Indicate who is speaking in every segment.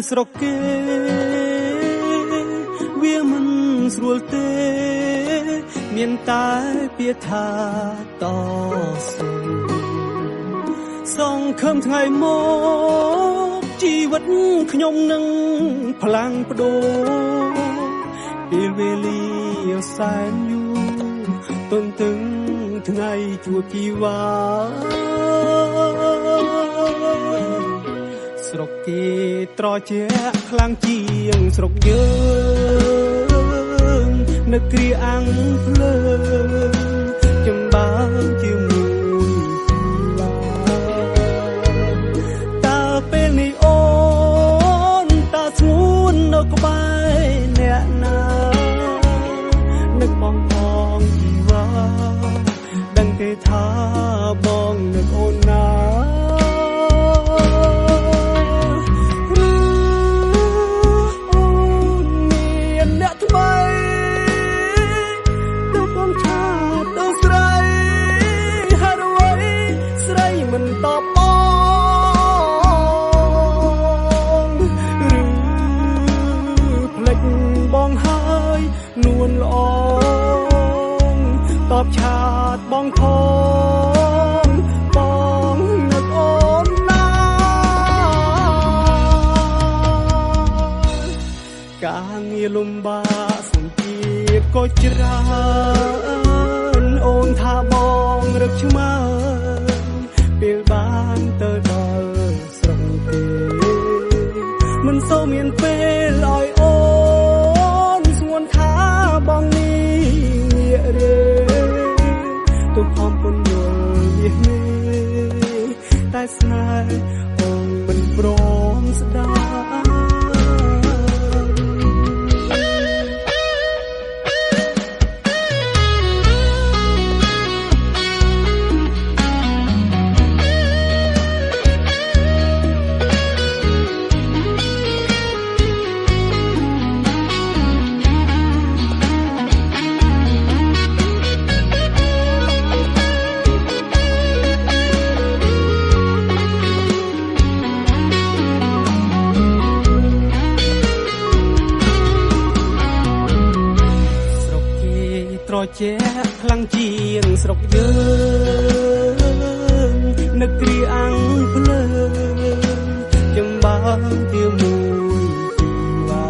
Speaker 1: ស្រុកគេវាមិនស្រួលទេមានតែពាក្យថាតស៊ូសង្ឃឹមថ្ងៃមកជីវិតខ្ញុំនឹងផ្លាំងបដូរពេលវេលាសែនយូរទន្ទឹងថ្ងៃជួបជីវ៉ាស្រុកគេត្រជាក់ខ្លាំងជាងស្រុកយើងនៅគ្រាអាំងភ្លើងចម្បាំងជាមួយតើពេលនេះអូនតើស្ងួននៅក្បែរអ្នកណានឹកបងផងជីវ៉ាដឹងទេថាបងនឹកអូនណាតបឆាតបងផងបងនឹកអូនណាការងារលំបាកសម្ពាធក៏ច្រើនអូនថាបងរឹកឆ្មើពេលបានទៅដល់ស្រុកគេមិនសូវមានពេលឲ្យអូនស្ងួនថាបងនេះងាករើទុកអំពុនយល់នេះតែស្នេហ៍អូនមិនព្រមស្ដាប់ត្រជាក់ខ្លាំងជាងស្រុកយើងនឹកគ្រាអាំងភ្លើងចម្បាំងជាមួយជីវ៉ា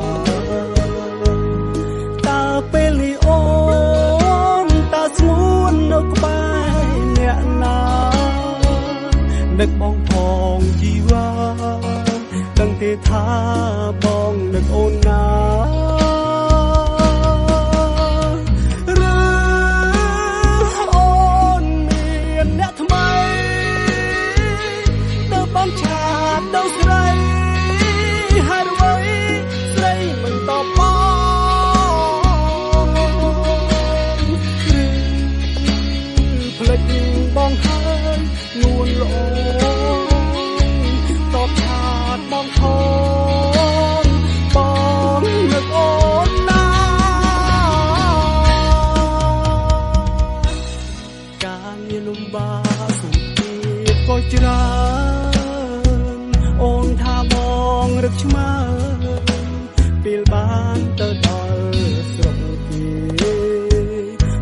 Speaker 1: តើពេលនេះអូនតើស្ងួននៅក្បែរអ្នកណានឹកបងផងជីវ៉ាដឹងទេថាបងនឹកអូនណាបងហើយនួនល្អតបឆាតបងផងបងនឹកអូនណាការងារលំបាកសម្ពាធក៏ច្រើនអូនថាបងរឹកឆ្មើពេលបានទៅដល់ស្រុកគេ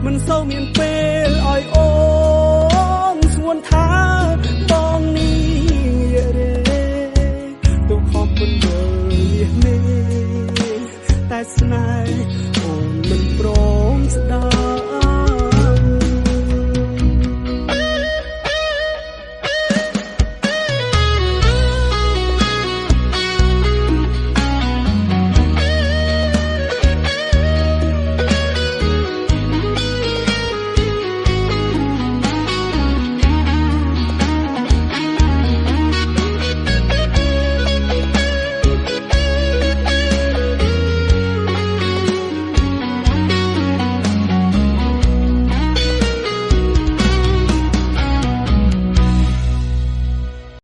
Speaker 1: មិនសូវមានពេល